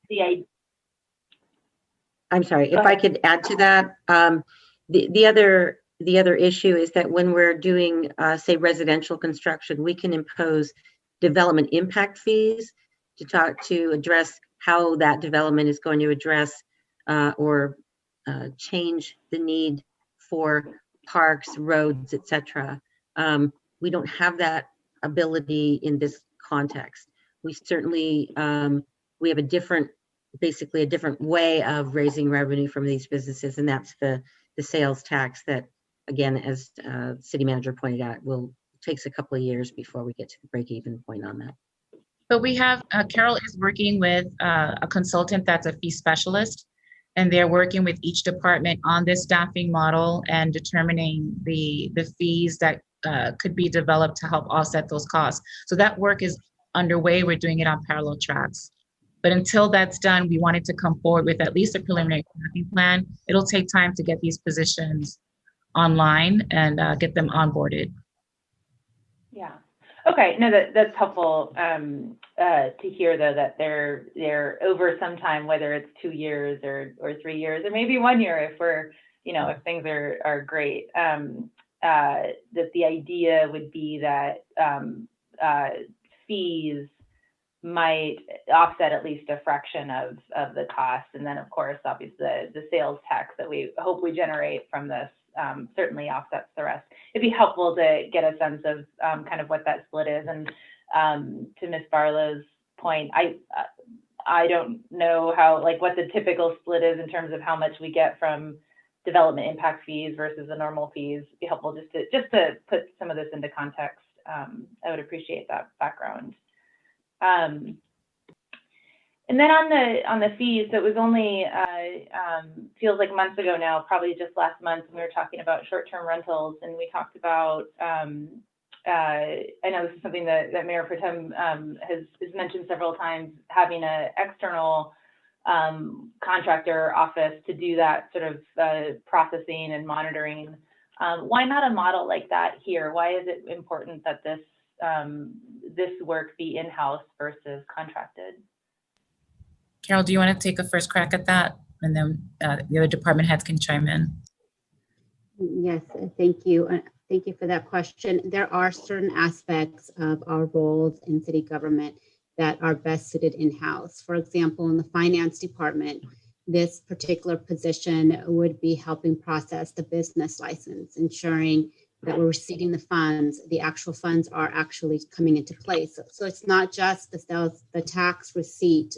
I'm sorry, if I could add to that, the other issue is that when we're doing, say, residential construction, we can impose development impact fees to address how that development is going to address or change the need for parks, roads, etc. We don't have that ability in this context. We certainly, we have basically a different way of raising revenue from these businesses, and that's the sales tax that, again, as city manager pointed out, takes a couple of years before we get to the break-even point on that. But we have, Carol is working with a consultant that's a fee specialist, and they're working with each department on this staffing model and determining the fees that could be developed to help offset those costs. So that work is underway. We're doing it on parallel tracks. But until that's done, we wanted to come forward with at least a preliminary staffing plan. It'll take time to get these positions online and get them onboarded. Yeah. Okay. No, that's helpful to hear, though, that they're over some time, whether it's 2 years or 3 years or maybe 1 year if we're, if things are great. That the idea would be that fees might offset at least a fraction of the cost. And then, of course, obviously, the sales tax that we hope we generate from this certainly offsets the rest. It'd be helpful to get a sense of kind of what that split is. And to Ms. Barlow's point, I don't know what the typical split is in terms of how much we get from development impact fees versus the normal fees. It'd be helpful just to put some of this into context. I would appreciate that background. And then on the fees, so it was only feels like months ago now, probably just last month, we were talking about short-term rentals, and we talked about. I know this is something that Mayor Pro Tem has mentioned several times, having an external contractor office to do that sort of processing and monitoring. Why not a model like that here? Why is it important that this work be in-house versus contracted? Carol, do you want to take a first crack at that? And then the other department heads can chime in. Yes, thank you. Thank you for that question. There are certain aspects of our roles in city government that are best suited in-house. For example, in the finance department, this particular position would be helping process the business license, ensuring that we're receiving the funds, the actual funds are actually coming into place. So it's not just the sales, the tax receipt,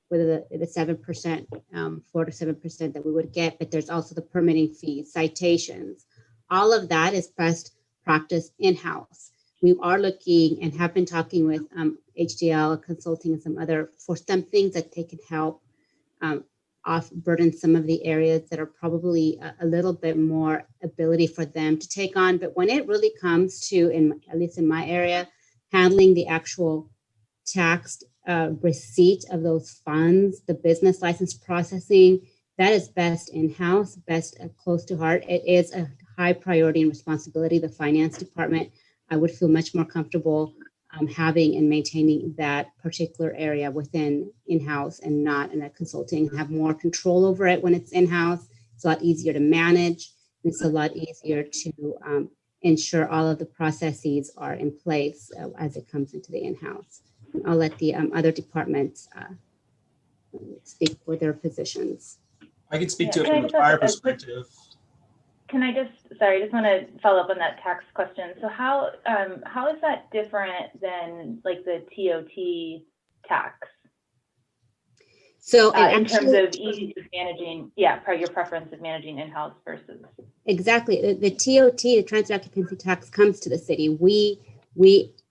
whether the 7%, 4 to 7% that we would get, but there's also the permitting fees, citations. All of that is best practice in-house. We are looking and have been talking with HDL Consulting and some other for some things that they can help off burden some of the areas that are probably a little bit more ability for them to take on. But when it really comes to, at least in my area, handling the actual tax receipt of those funds, the business license processing, that is best in-house, best close to heart. It is a high priority and responsibility. The finance department, I would feel much more comfortable having and maintaining that particular area within in-house and not in a consulting, have more control over it when it's in-house. It's a lot easier to manage. It's a lot easier to ensure all of the processes are in place as it comes into the in-house. I'll let the other departments speak for their positions. I can speak to it from the fire perspective. Can I just want to follow up on that tax question. So how is that different than like the TOT tax? So in terms of ease of managing, your preference of managing in-house versus. Exactly. The TOT, the transit occupancy tax, comes to the city. We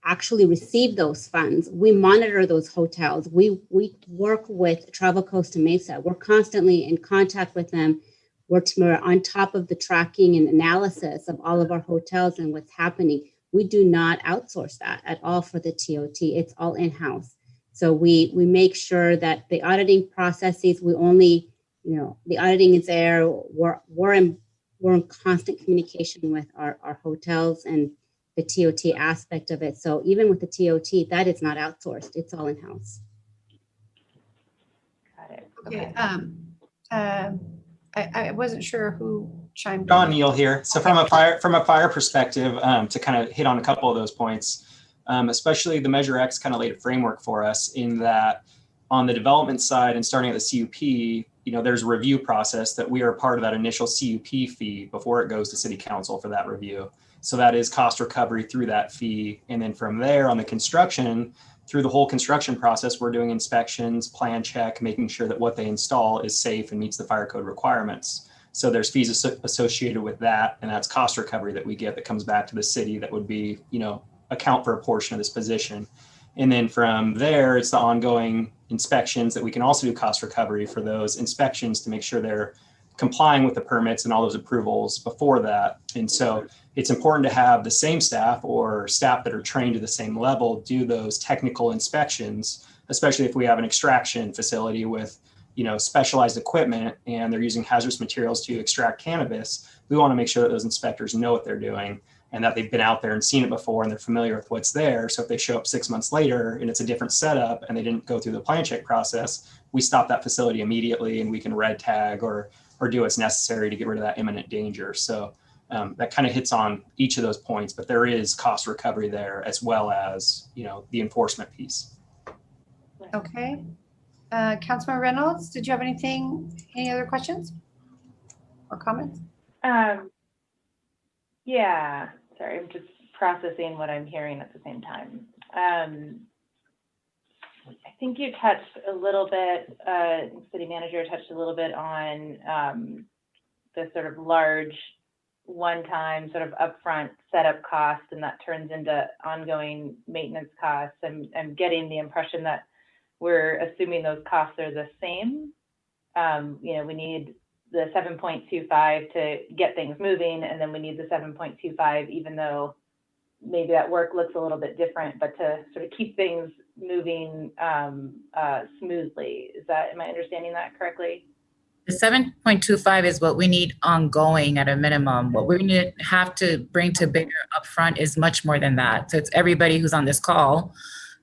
actually receive those funds. We monitor those hotels. We work with Travel Costa Mesa. We're constantly in contact with them. We're on top of the tracking and analysis of all of our hotels and what's happening. We do not outsource that at all for the TOT. It's all in-house. So we make sure that the auditing processes, we only, the auditing is there. We're in constant communication with our hotels and the TOT aspect of it. So even with the TOT, that is not outsourced. It's all in-house. Got it. Okay. I wasn't sure who chimed in. Don Neal here. So from a fire perspective, to kind of hit on a couple of those points, especially the Measure X kind of laid a framework for us in that on the development side and starting at the CUP, there's a review process that we are part of that initial CUP fee before it goes to City Council for that review. So that is cost recovery through that fee. And then from there on the construction, through the whole construction process, we're doing inspections, plan check, making sure that what they install is safe and meets the fire code requirements. So there's fees associated with that, and that's cost recovery that we get that comes back to the city that would be, account for a portion of this position. And then from there, it's the ongoing inspections that we can also do cost recovery for those inspections to make sure they're complying with the permits and all those approvals before that. And so it's important to have the same staff or staff that are trained to the same level do those technical inspections, especially if we have an extraction facility with, specialized equipment and they're using hazardous materials to extract cannabis. We want to make sure that those inspectors know what they're doing and that they've been out there and seen it before and they're familiar with what's there. So if they show up 6 months later and it's a different setup and they didn't go through the plan check process, we stop that facility immediately and we can red tag or do what's necessary to get rid of that imminent danger. So that kind of hits on each of those points, but there is cost recovery there as well as, the enforcement piece. Okay. Councilman Reynolds, did you have any other questions or comments? Yeah, sorry, I'm just processing what I'm hearing at the same time. I think you touched a little bit, city manager touched a little bit on the sort of large one-time sort of upfront setup cost, and that turns into ongoing maintenance costs. I'm getting the impression that we're assuming those costs are the same. We need the 7.25 to get things moving, and then we need the 7.25, even though maybe that work looks a little bit different, but to sort of keep things moving smoothly. Am I understanding that correctly? The 7.25 is what we need ongoing at a minimum. What we're going to have to bring to bigger upfront is much more than that. So it's everybody who's on this call,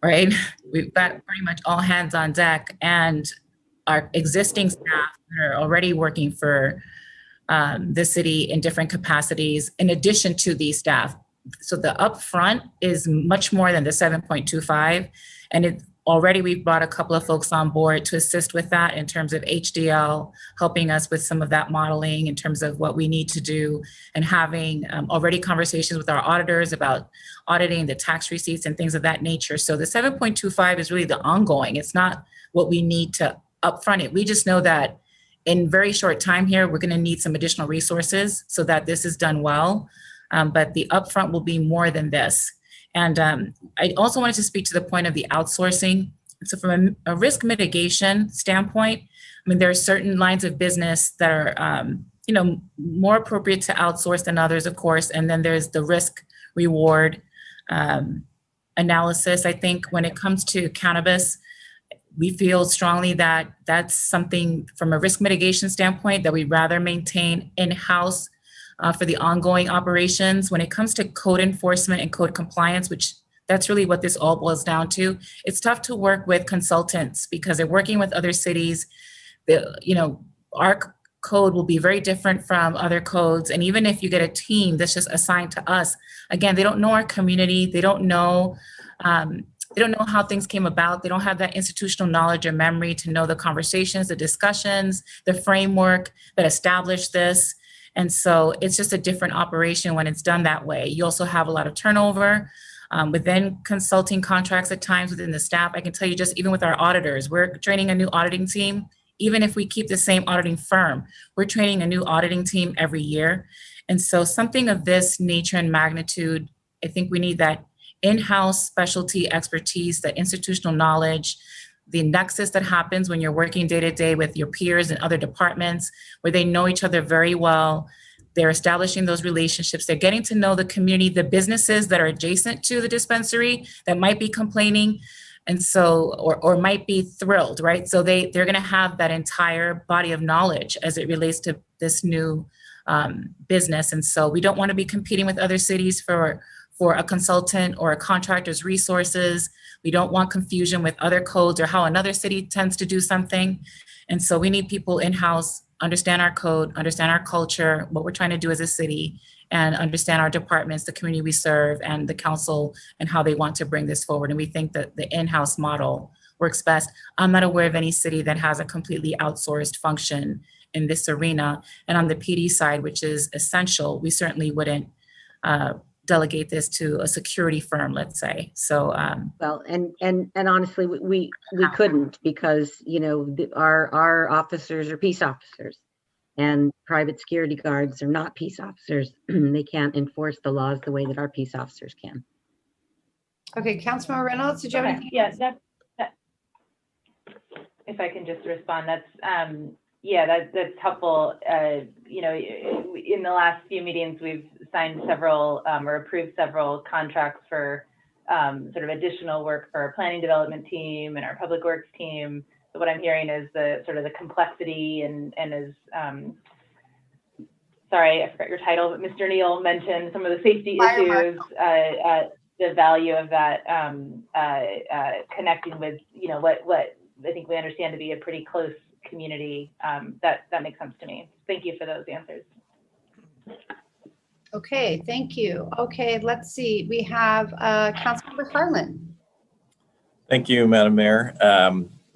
right? We've got pretty much all hands on deck, and our existing staff that are already working for the city in different capacities in addition to these staff. So the upfront is much more than the 7.25. And already we've brought a couple of folks on board to assist with that in terms of HDL, helping us with some of that modeling in terms of what we need to do, and having already conversations with our auditors about auditing the tax receipts and things of that nature. So the 7.25 is really the ongoing. It's not what we need to upfront it. We just know that in very short time here, we're going to need some additional resources so that this is done well. But the upfront will be more than this. And I also wanted to speak to the point of the outsourcing. So from a risk mitigation standpoint, I mean, there are certain lines of business that are, more appropriate to outsource than others, of course. And then there's the risk reward analysis. I think when it comes to cannabis, we feel strongly that that's something from a risk mitigation standpoint that we'd rather maintain in-house for the ongoing operations. When it comes to code enforcement and code compliance, which that's really what this all boils down to, it's tough to work with consultants because they're working with other cities. Our code will be very different from other codes. And even if you get a team that's just assigned to us, again, they don't know our community. They don't know how things came about. They don't have that institutional knowledge or memory to know the conversations, the discussions, the framework that established this. And so it's just a different operation when it's done that way. You also have a lot of turnover within consulting contracts at times within the staff. I can tell you just even with our auditors, we're training a new auditing team. Even if we keep the same auditing firm, we're training a new auditing team every year. And so something of this nature and magnitude, I think we need that in-house specialty expertise, that institutional knowledge, the nexus that happens when you're working day to day with your peers and other departments where they know each other very well. They're establishing those relationships. They're getting to know the community, the businesses that are adjacent to the dispensary that might be complaining. And so, or might be thrilled, right? So they're going to have that entire body of knowledge as it relates to this new business. And so we don't want to be competing with other cities for a consultant or a contractor's resources. We don't want confusion with other codes or how another city tends to do something. And so we need people in-house, understand our code, understand our culture, what we're trying to do as a city, and understand our departments, the community we serve, and the council, and how they want to bring this forward. And we think that the in-house model works best. I'm not aware of any city that has a completely outsourced function in this arena. And on the PD side, which is essential, we certainly wouldn't delegate this to a security firm, let's say. So well, and honestly, we couldn't, because our officers are peace officers, and private security guards are not peace officers. They can't enforce the laws the way that our peace officers can. Okay, Councilmember Reynolds, did you have anything? Yes, that, if I can just respond, that's helpful. In the last few meetings, we've signed several or approved several contracts for sort of additional work for our planning development team and our public works team. So what I'm hearing is the sort of the complexity and is, sorry, I forgot your title, but Mr. Neal mentioned some of the safety issues, the value of that connecting with, what I think we understand to be a pretty close community. That makes sense to me. Thank you for those answers. Okay, thank you. Okay, let's see. We have Councilmember Harlan. Thank you, Madam Mayor.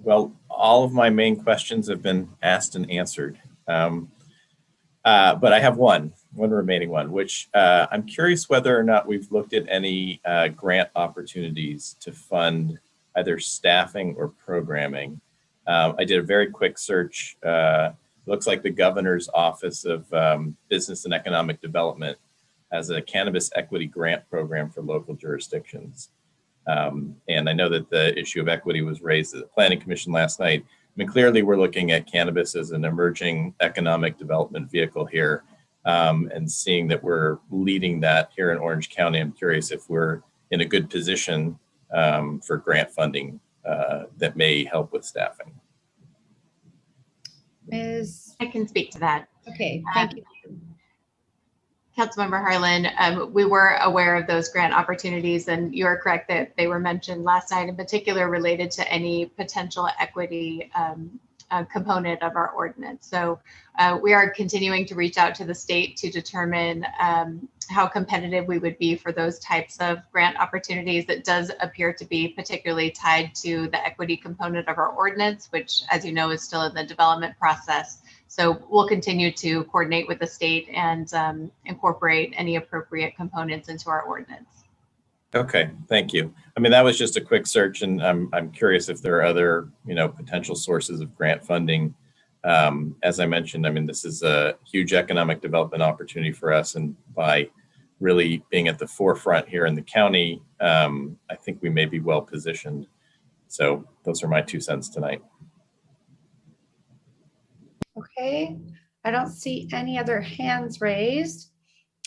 Well, all of my main questions have been asked and answered. But I have one remaining one, which I'm curious whether or not we've looked at any grant opportunities to fund either staffing or programming. I did a very quick search. Looks like the Governor's Office of Business and Economic Development has a cannabis equity grant program for local jurisdictions. And I know that the issue of equity was raised at the Planning Commission last night. I mean, clearly we're looking at cannabis as an emerging economic development vehicle here, and seeing that we're leading that here in Orange County. I'm curious if we're in a good position for grant funding that may help with staffing. Ms. I can speak to that. Okay, thank you. Councilmember Harlan, we were aware of those grant opportunities, and you are correct that they were mentioned last night, in particular related to any potential equity component of our ordinance. So we are continuing to reach out to the state to determine how competitive we would be for those types of grant opportunities. That does appear to be particularly tied to the equity component of our ordinance, which, as you know, is still in the development process. So we'll continue to coordinate with the state and incorporate any appropriate components into our ordinance. Okay, thank you. I mean, that was just a quick search, and I'm curious if there are other, potential sources of grant funding. As I mentioned, I mean, this is a huge economic development opportunity for us, and by really being at the forefront here in the county, I think we may be well positioned So those are my 2 cents tonight. Okay, I don't see any other hands raised.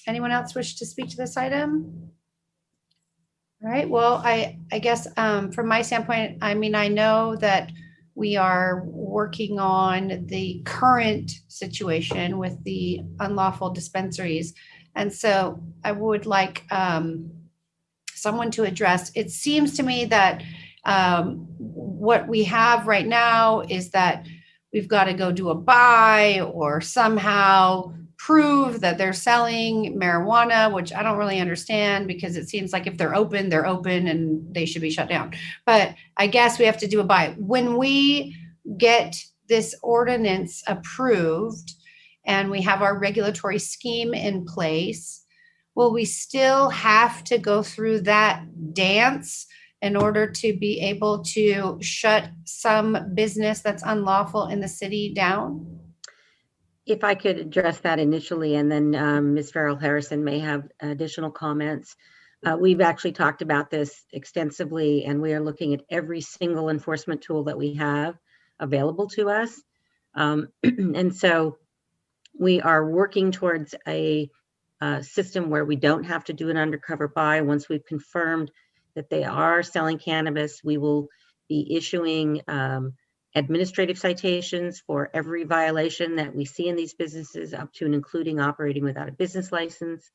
Anyone else wish to speak to this item? All right, well, I guess from my standpoint, I mean, I know that we are working on the current situation with the unlawful dispensaries. And so I would like someone to address, it seems to me that what we have right now is that we've got to go do a buy or somehow prove that they're selling marijuana, which I don't really understand because it seems like if they're open and they should be shut down. But I guess we have to do a buy. When we get this ordinance approved and we have our regulatory scheme in place, will we still have to go through that dance in order to be able to shut some business that's unlawful in the city down? If I could address that initially, and then Ms. Farrell Harrison may have additional comments. We've actually talked about this extensively, and we are looking at every single enforcement tool that we have available to us. And so we are working towards a system where we don't have to do an undercover buy. Once we've confirmed that they are selling cannabis, we will be issuing administrative citations for every violation that we see in these businesses, up to and including operating without a business license.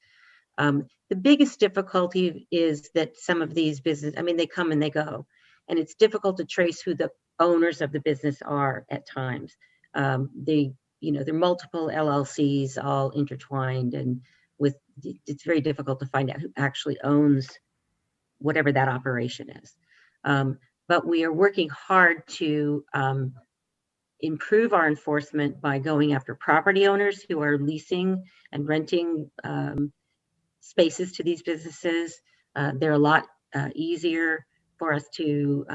The biggest difficulty is that some of these businesses, I mean, they come and they go, and it's difficult to trace who the owners of the business are at times. They're multiple LLCs all intertwined, and it's very difficult to find out who actually owns whatever that operation is. But we are working hard to improve our enforcement by going after property owners who are leasing and renting spaces to these businesses. They're a lot easier for us to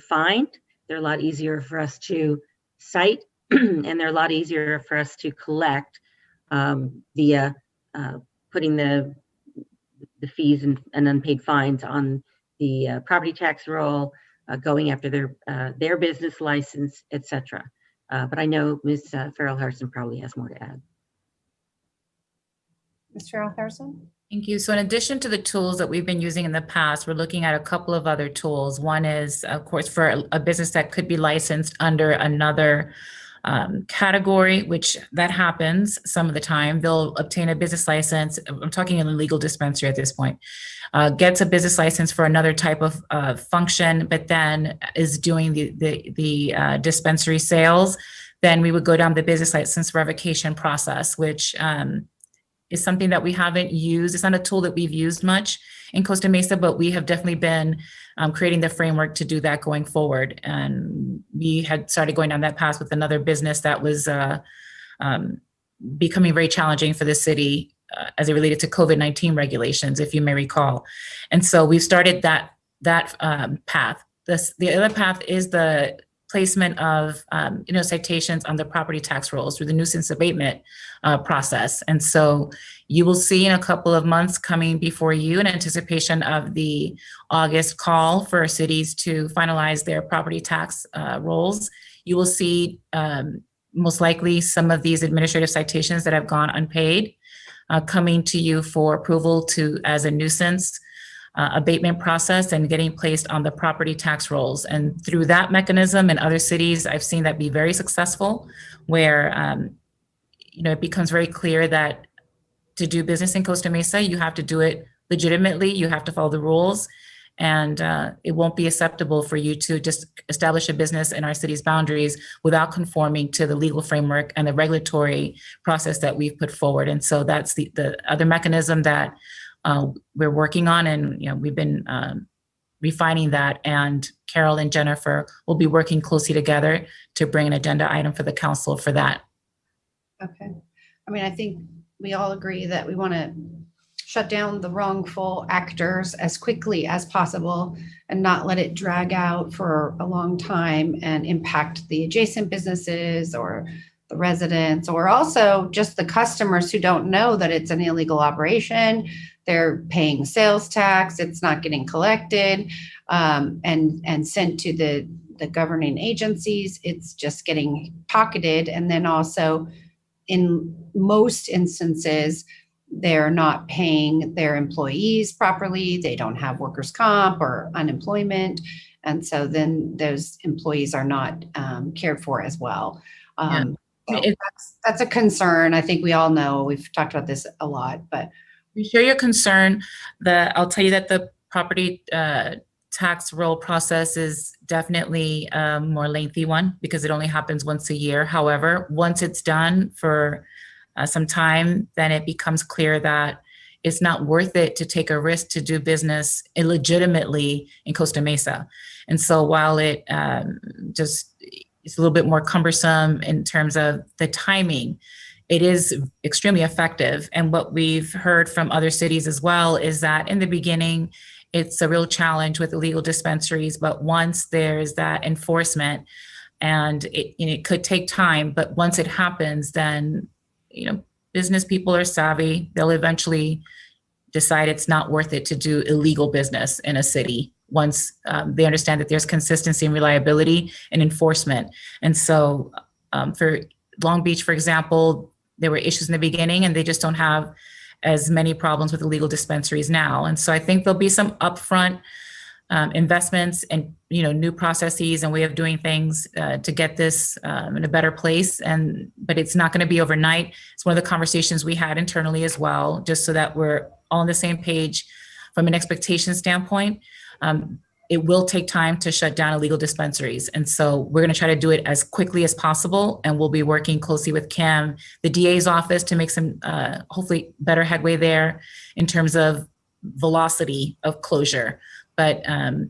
find. They're a lot easier for us to cite, and they're a lot easier for us to collect via putting the fees and unpaid fines on the property tax roll, going after their business license, etc. But I know Ms. Farrell Harrison probably has more to add. Ms. Farrell Harrison? Thank you. So in addition to the tools that we've been using in the past, we're looking at a couple of other tools. One is, of course, for a business that could be licensed under another category, which that happens some of the time. They'll obtain a business license. I'm talking an illegal dispensary at this point, gets a business license for another type of function, but then is doing the dispensary sales. Then we would go down the business license revocation process, which is something that we haven't used. It's not a tool that we've used much in Costa Mesa, but we have definitely been creating the framework to do that going forward. And we had started going down that path with another business that was becoming very challenging for the city as it related to COVID-19 regulations, if you may recall. And so we've started that path. The other path is the placement of citations on the property tax rolls through the nuisance abatement process. And so you will see in a couple of months coming before you in anticipation of the August call for cities to finalize their property tax rolls, you will see most likely some of these administrative citations that have gone unpaid coming to you for approval as a nuisance abatement process and getting placed on the property tax rolls. And through that mechanism in other cities, I've seen that be very successful, where it becomes very clear that to do business in Costa Mesa, you have to do it legitimately, you have to follow the rules, and it won't be acceptable for you to just establish a business in our city's boundaries without conforming to the legal framework and the regulatory process that we've put forward. And so that's the other mechanism that we're working on, and we've been refining that, and Carol and Jennifer will be working closely together to bring an agenda item for the council for that. Okay. I mean, I think we all agree that we want to shut down the wrongful actors as quickly as possible and not let it drag out for a long time and impact the adjacent businesses or the residents, or also just the customers who don't know that it's an illegal operation. They're paying sales tax, it's not getting collected and sent to the governing agencies. It's just getting pocketed. And then also in most instances, they're not paying their employees properly. They don't have workers' comp or unemployment. And so then those employees are not cared for as well. So that's a concern. I think we all know, we've talked about this a lot, but. We share your concern. I'll tell you that the property tax roll process is definitely a more lengthy one because it only happens once a year. However, once it's done for some time, then it becomes clear that it's not worth it to take a risk to do business illegitimately in Costa Mesa. And so while it it's a little bit more cumbersome in terms of the timing, it is extremely effective. And what we've heard from other cities as well is that in the beginning, it's a real challenge with illegal dispensaries. But once there's that enforcement, and it could take time, but once it happens, then business people are savvy. They'll eventually decide it's not worth it to do illegal business in a city once they understand that there's consistency and reliability and enforcement. And so for Long Beach, for example, there were issues in the beginning and they just don't have as many problems with illegal dispensaries now. And so I think there'll be some upfront investments and new processes and way of doing things to get this in a better place. But it's not going to be overnight. It's one of the conversations we had internally as well, just so that we're all on the same page from an expectation standpoint. It will take time to shut down illegal dispensaries. And so we're going to try to do it as quickly as possible. And we'll be working closely with Kim, the DA's office, to make some hopefully better headway there in terms of velocity of closure. But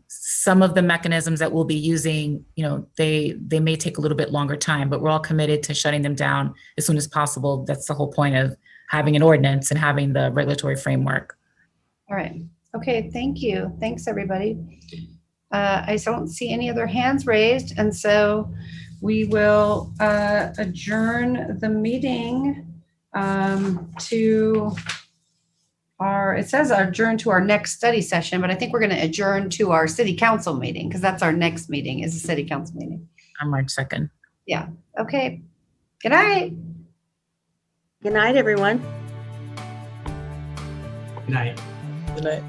some of the mechanisms that we'll be using, they may take a little bit longer time, but we're all committed to shutting them down as soon as possible. That's the whole point of having an ordinance and having the regulatory framework. All right. Okay, thank you. Thanks, everybody. I don't see any other hands raised, and so we will adjourn the meeting to it says adjourn to our next study session, but I think we're going to adjourn to our city council meeting because that's our next meeting is a city council meeting. On March 2nd. Yeah. Okay. Good night. Good night, everyone. Good night. Good night.